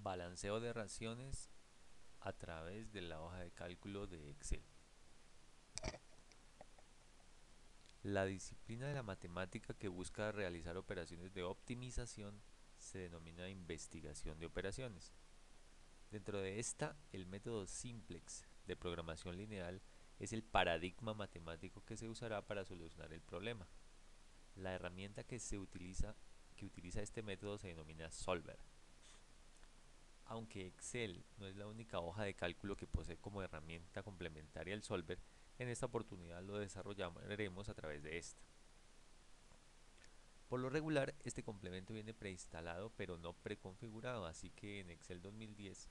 Balanceo de raciones a través de la hoja de cálculo de Excel. La disciplina de la matemática que busca realizar operaciones de optimización se denomina investigación de operaciones. Dentro de esta, el método simplex de programación lineal es el paradigma matemático que se usará para solucionar el problema. La herramienta que utiliza este método se denomina solver. Aunque Excel no es la única hoja de cálculo que posee como herramienta complementaria el solver, en esta oportunidad lo desarrollaremos a través de esta. Por lo regular, este complemento viene preinstalado pero no preconfigurado, así que en Excel 2010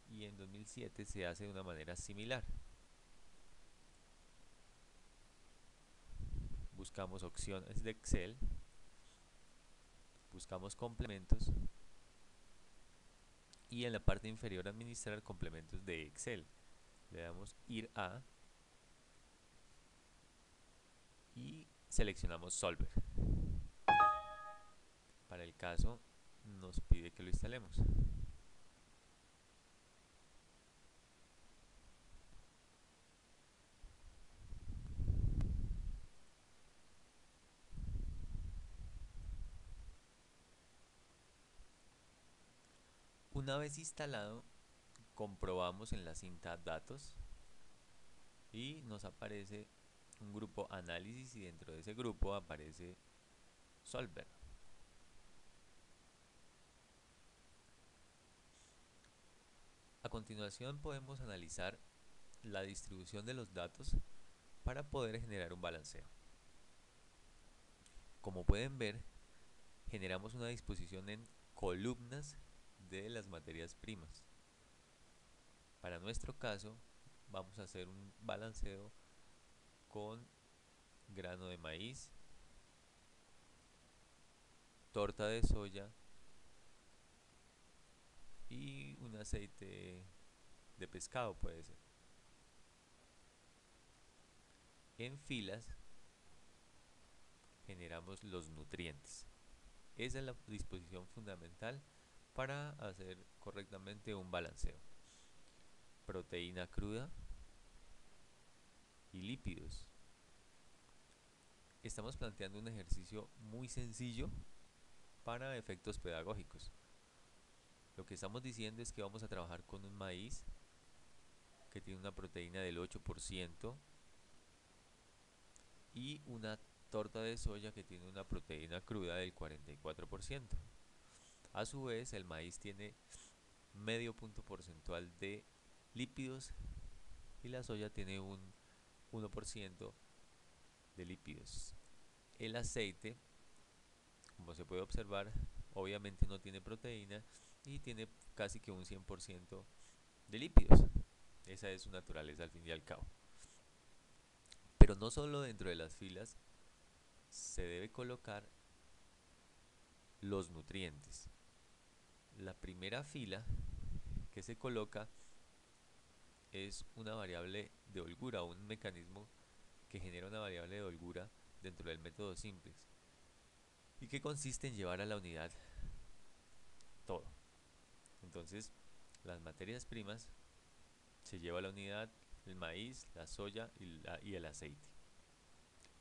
y en 2007 se hace de una manera similar. Buscamos opciones de Excel, buscamos complementos y en la parte inferior administrar complementos de Excel. Le damos ir a y seleccionamos solver. Para el caso nos pide que lo instalemos. Una vez instalado, comprobamos en la cinta datos y nos aparece un grupo análisis y dentro de ese grupo aparece solver. A continuación podemos analizar la distribución de los datos para poder generar un balanceo. Como pueden ver, generamos una disposición en columnas de las materias primas. Para nuestro caso, vamos a hacer un balanceo con grano de maíz, torta de soya y un aceite de pescado puede ser. En filas generamos los nutrientes. Esa es la disposición fundamental para hacer correctamente un balanceo. Proteína cruda y lípidos. Estamos planteando un ejercicio muy sencillo para efectos pedagógicos. Lo que estamos diciendo es que vamos a trabajar con un maíz que tiene una proteína del 8% y una torta de soya que tiene una proteína cruda del 44%. A su vez, el maíz tiene medio punto porcentual de lípidos y la soya tiene un 1% de lípidos. El aceite, como se puede observar, obviamente no tiene proteína y tiene casi que un 100% de lípidos. Esa es su naturaleza al fin y al cabo. Pero no solo dentro de las filas se debe colocar los nutrientes. La primera fila que se coloca es una variable de holgura, un mecanismo que genera una variable de holgura dentro del método simplex y que consiste en llevar a la unidad todo. Entonces, las materias primas se lleva a la unidad el maíz, la soya y el aceite.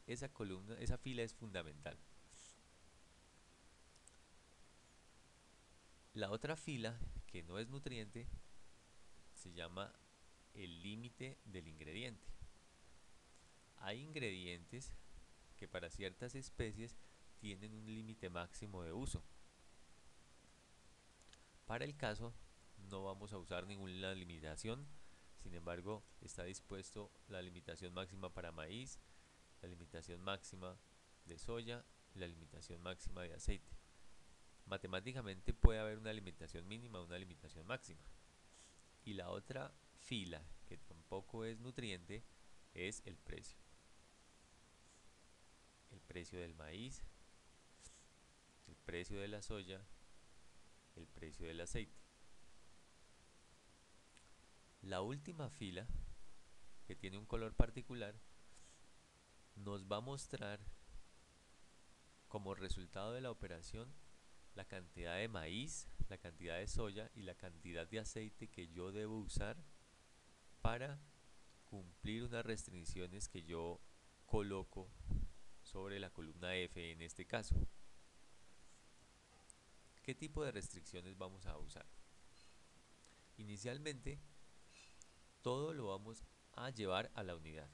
Esa columna, esa fila es fundamental. La otra fila, que no es nutriente, se llama el límite del ingrediente. Hay ingredientes que para ciertas especies tienen un límite máximo de uso. Para el caso, no vamos a usar ninguna limitación, sin embargo, está dispuesto la limitación máxima para maíz, la limitación máxima de soya, la limitación máxima de aceite. Matemáticamente puede haber una limitación mínima, una limitación máxima. Y la otra fila, que tampoco es nutriente, es el precio. El precio del maíz, el precio de la soya, el precio del aceite. La última fila, que tiene un color particular, nos va a mostrar como resultado de la operación la cantidad de maíz, la cantidad de soya y la cantidad de aceite que yo debo usar para cumplir unas restricciones que yo coloco sobre la columna F en este caso. ¿Qué tipo de restricciones vamos a usar? Inicialmente, todo lo vamos a llevar a la unidad.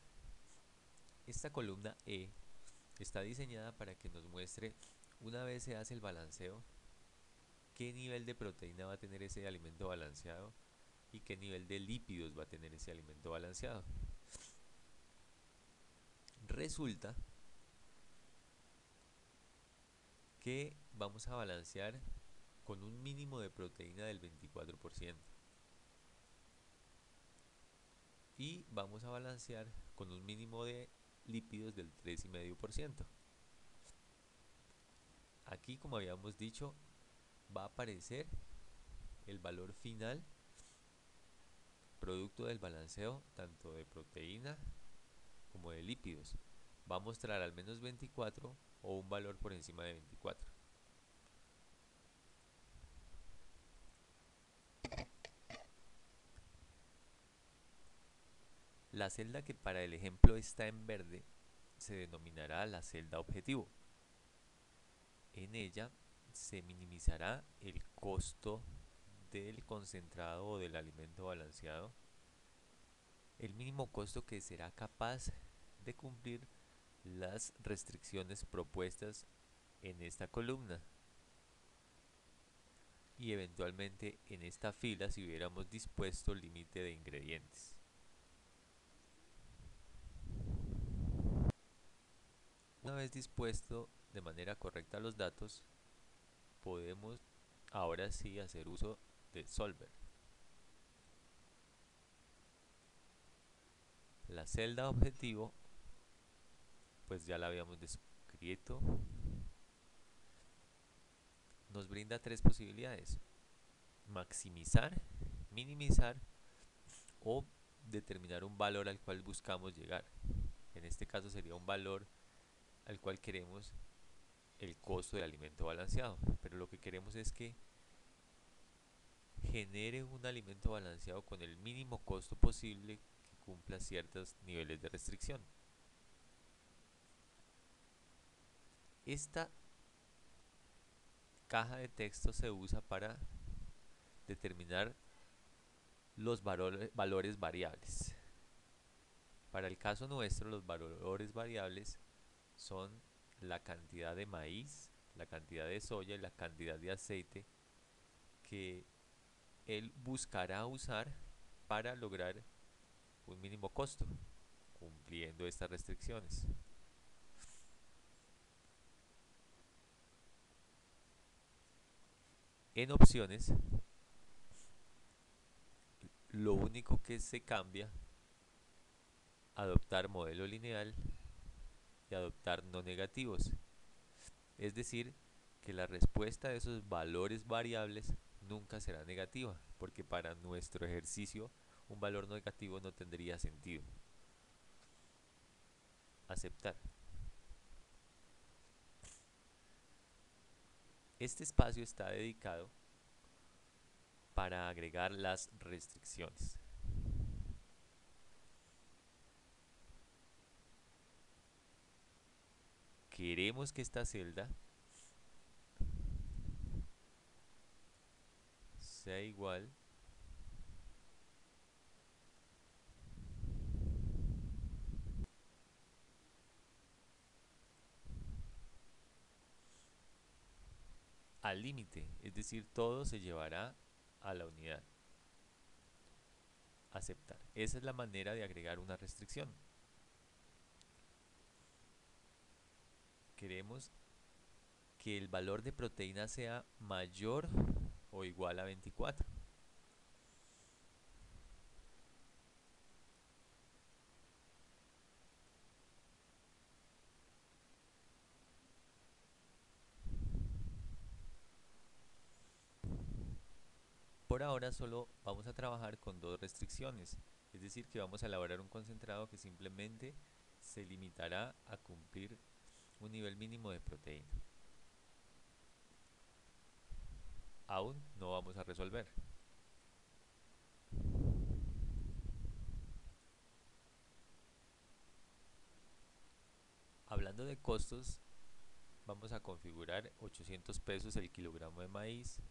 Esta columna E está diseñada para que nos muestre, una vez se hace el balanceo, qué nivel de proteína va a tener ese alimento balanceado y qué nivel de lípidos va a tener ese alimento balanceado. Resulta que vamos a balancear con un mínimo de proteína del 24% y vamos a balancear con un mínimo de lípidos del 3,5%. Aquí, como habíamos dicho, va a aparecer el valor final producto del balanceo tanto de proteína como de lípidos. Va a mostrar al menos 24 o un valor por encima de 24. La celda que para el ejemplo está en verde se denominará la celda objetivo. En ella se minimizará el costo del concentrado o del alimento balanceado, el mínimo costo que será capaz de cumplir las restricciones propuestas en esta columna, y eventualmente en esta fila si hubiéramos dispuesto límite de ingredientes. Una vez dispuesto de manera correcta los datos, podemos ahora sí hacer uso de Solver. La celda objetivo, pues ya la habíamos descrito, nos brinda tres posibilidades: maximizar, minimizar o determinar un valor al cual buscamos llegar. En este caso sería un valor al cual queremos el costo del alimento balanceado, pero lo que queremos es que genere un alimento balanceado con el mínimo costo posible que cumpla ciertos niveles de restricción. Esta caja de texto se usa para determinar los valores variables. Para el caso nuestro, los valores variables son la cantidad de maíz, la cantidad de soya y la cantidad de aceite que él buscará usar para lograr un mínimo costo, cumpliendo estas restricciones. En opciones, lo único que se cambia, adoptar modelo lineal y adoptar no negativos. Es decir, que la respuesta de esos valores variables nunca será negativa, porque para nuestro ejercicio un valor negativo no tendría sentido. Aceptar. Este espacio está dedicado para agregar las restricciones. Queremos que esta celda sea igual al límite, es decir, todo se llevará a la unidad. Aceptar. Esa es la manera de agregar una restricción. Queremos que el valor de proteína sea mayor o igual a 24. Por ahora solo vamos a trabajar con dos restricciones, es decir, que vamos a elaborar un concentrado que simplemente se limitará a cumplir un nivel mínimo de proteína. aún no vamos a resolver. Hablando de costos, vamos a configurar 800 pesos el kilogramo de maíz,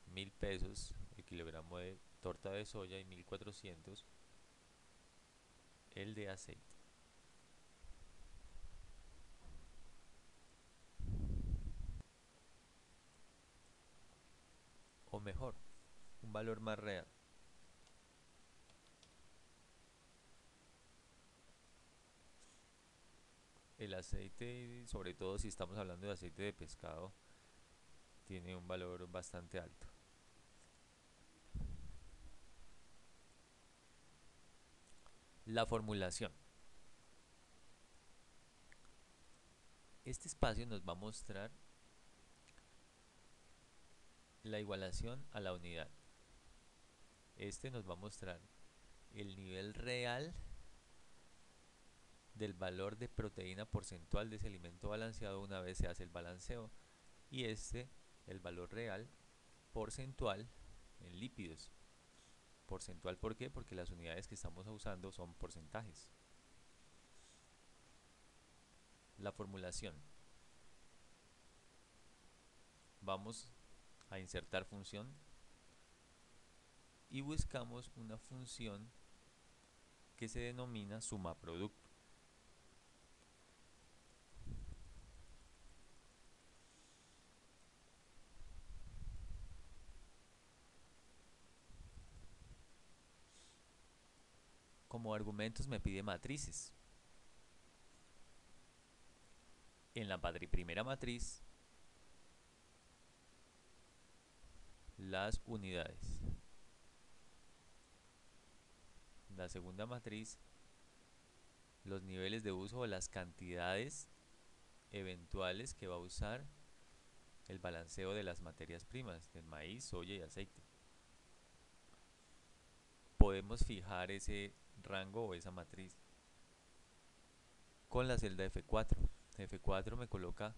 1000 pesos el kilogramo de torta de soya y 1400 el de aceite. O mejor, un valor más real. El aceite, sobre todo si estamos hablando de aceite de pescado, tiene un valor bastante alto. La formulación. Este espacio nos va a mostrar la igualación a la unidad. Este nos va a mostrar el nivel real del valor de proteína porcentual de ese alimento balanceado una vez se hace el balanceo. Y este, el valor real porcentual en lípidos. Porcentual, ¿por qué? Porque las unidades que estamos usando son porcentajes. La formulación. Vamos a insertar función y buscamos una función que se denomina suma producto. Como argumentos me pide matrices. En la primera matriz, las unidades. La segunda matriz, los niveles de uso o las cantidades eventuales que va a usar el balanceo de las materias primas, del maíz, soya y aceite. Podemos fijar ese rango o esa matriz con la celda F4. F4 me coloca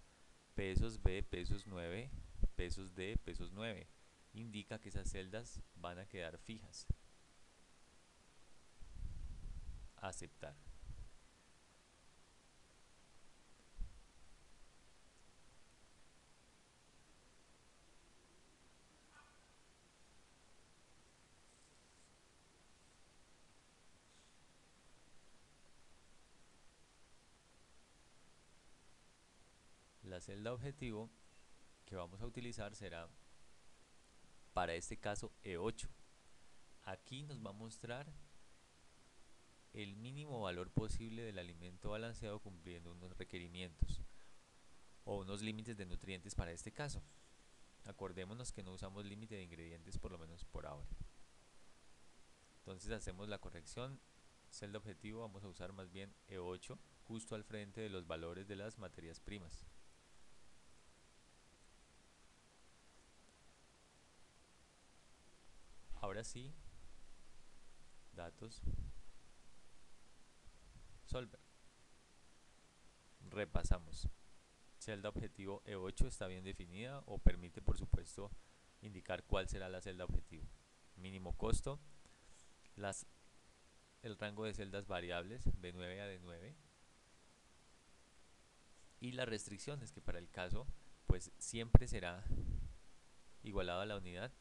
pesos B, pesos 9, pesos D, pesos 9. Indica que esas celdas van a quedar fijas. Aceptar. La celda objetivo que vamos a utilizar será, para este caso, E8. Aquí nos va a mostrar el mínimo valor posible del alimento balanceado cumpliendo unos requerimientos o unos límites de nutrientes para este caso. Acordémonos que no usamos límite de ingredientes por lo menos por ahora. Entonces hacemos la corrección. Celda objetivo vamos a usar más bien E8 justo al frente de los valores de las materias primas. Ahora sí, datos, Solver. Repasamos. Celda objetivo E8 está bien definida o permite, por supuesto, indicar cuál será la celda objetivo. Mínimo costo, el rango de celdas variables B9 a D9 y las restricciones, que para el caso pues siempre será igualado a la unidad,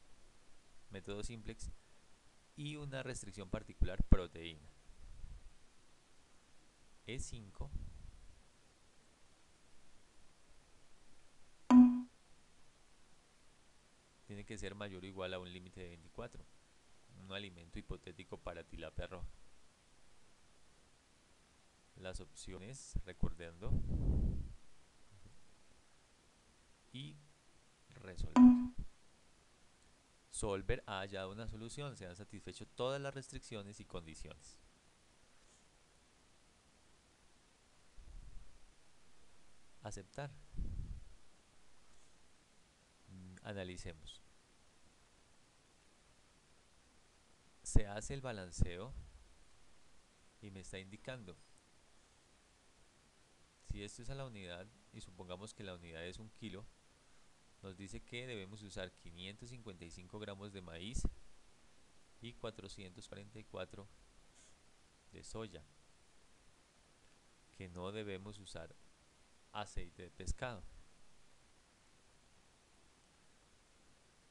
método simplex, y una restricción particular, proteína. E5 tiene que ser mayor o igual a un límite de 24, un alimento hipotético para tilapia roja. Las opciones, recordando, y resolver. Solver ha hallado una solución, se han satisfecho todas las restricciones y condiciones. Aceptar. Analicemos. Se hace el balanceo y me está indicando, si esto es a la unidad y supongamos que la unidad es 1 kilo, nos dice que debemos usar 555 gramos de maíz y 444 de soya, que no debemos usar aceite de pescado.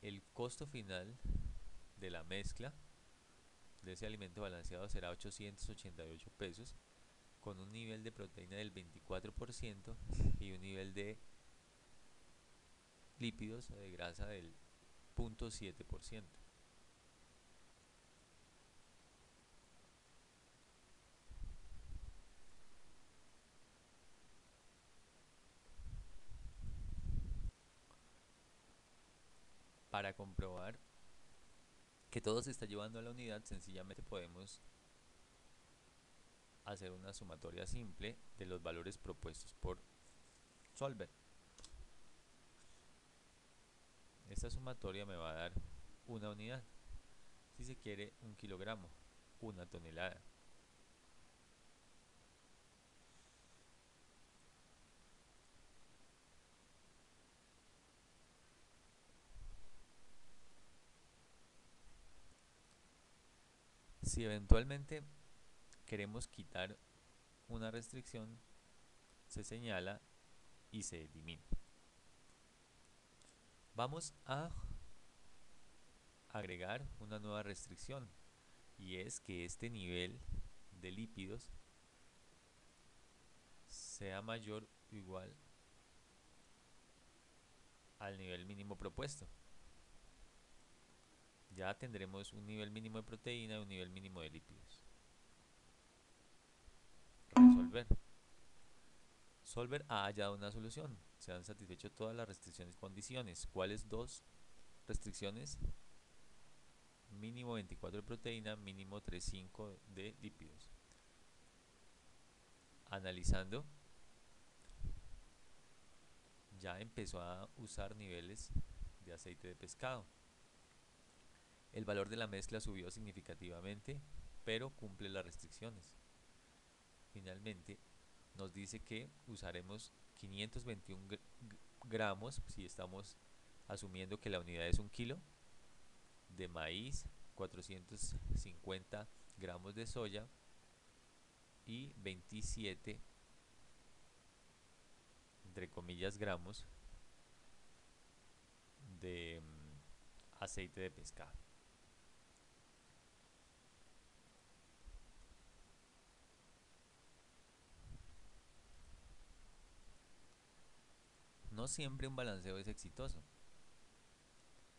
El costo final de la mezcla de ese alimento balanceado será 888 pesos, con un nivel de proteína del 24% y un nivel de lípidos o de grasa del 0.7%. Para comprobar que todo se está llevando a la unidad, sencillamente podemos hacer una sumatoria simple de los valores propuestos por Solver. Esta sumatoria me va a dar una unidad. Si se quiere, 1 kilogramo, una tonelada. Si eventualmente queremos quitar una restricción, se señala y se elimina. Vamos a agregar una nueva restricción, y es que este nivel de lípidos sea mayor o igual al nivel mínimo propuesto. Ya tendremos un nivel mínimo de proteína y un nivel mínimo de lípidos. Resolver. Solver ha hallado una solución. Se han satisfecho todas las restricciones y condiciones. ¿Cuáles dos restricciones? Mínimo 24 de proteína, mínimo 3,5 de lípidos. Analizando, ya empezó a usar niveles de aceite de pescado. El valor de la mezcla subió significativamente, pero cumple las restricciones. Finalmente, nos dice que usaremos 521 gramos, si estamos asumiendo que la unidad es 1 kilo, de maíz, 450 gramos de soya y 27, entre comillas, gramos de aceite de pescado. No siempre un balanceo es exitoso.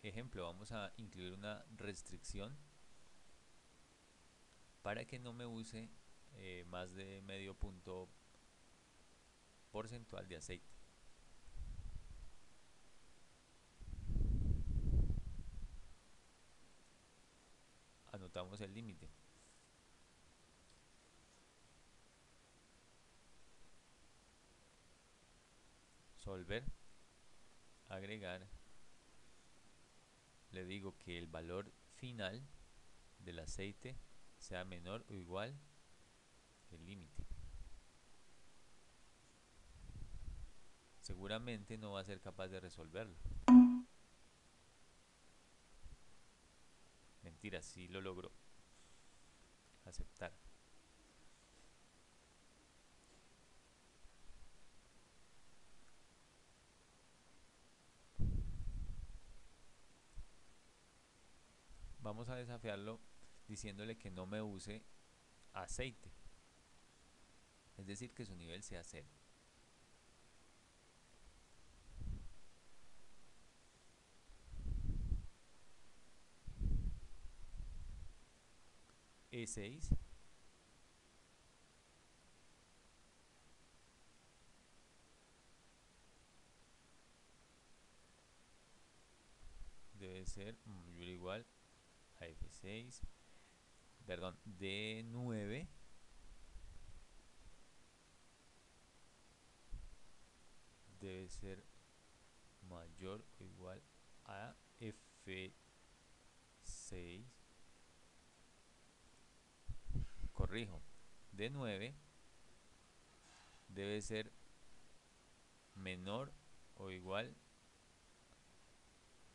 Ejemplo, vamos a incluir una restricción para que no me use más de medio punto porcentual de aceite. Anotamos el límite. Solver, agregar, le digo que el valor final del aceite sea menor o igual el límite. Seguramente no va a ser capaz de resolverlo. Mentira, sí lo logró. Aceptar. Vamos a desafiarlo diciéndole que no me use aceite. Es decir, que su nivel sea 0. E6 debe ser mayor o igual a F6, perdón, D9 debe ser mayor o igual a F6, corrijo, D9 debe ser menor o igual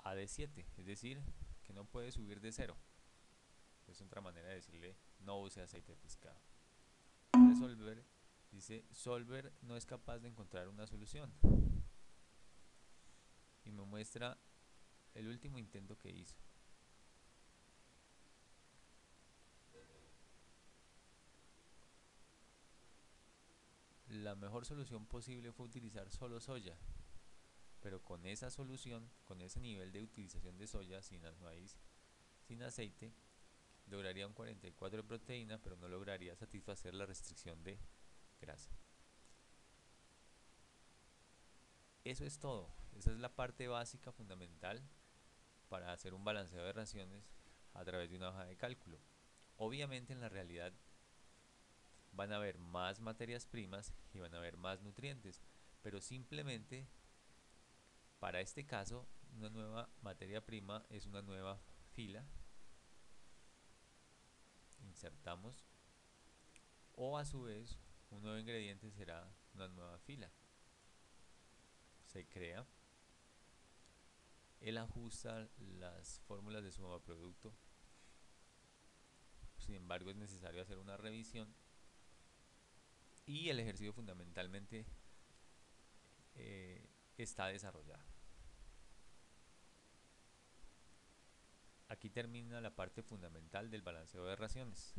a D7, es decir, que no puede subir de cero. Es otra manera de decirle no use aceite de pescado. Resolver, dice, Solver no es capaz de encontrar una solución. Y me muestra el último intento que hizo. La mejor solución posible fue utilizar solo soya, pero con esa solución, con ese nivel de utilización de soya sin maíz, sin aceite, lograría un 44 de proteína, pero no lograría satisfacer la restricción de grasa. Eso es todo. Esa es la parte básica fundamental para hacer un balanceo de raciones a través de una hoja de cálculo. Obviamente en la realidad van a haber más materias primas y van a haber más nutrientes, pero simplemente para este caso una nueva materia prima es una nueva fila. Insertamos o a su vez un nuevo ingrediente será una nueva fila. Se crea, él ajusta las fórmulas de su producto. Sin embargo, es necesario hacer una revisión y el ejercicio fundamentalmente está desarrollado. Aquí termina la parte fundamental del balanceo de raciones.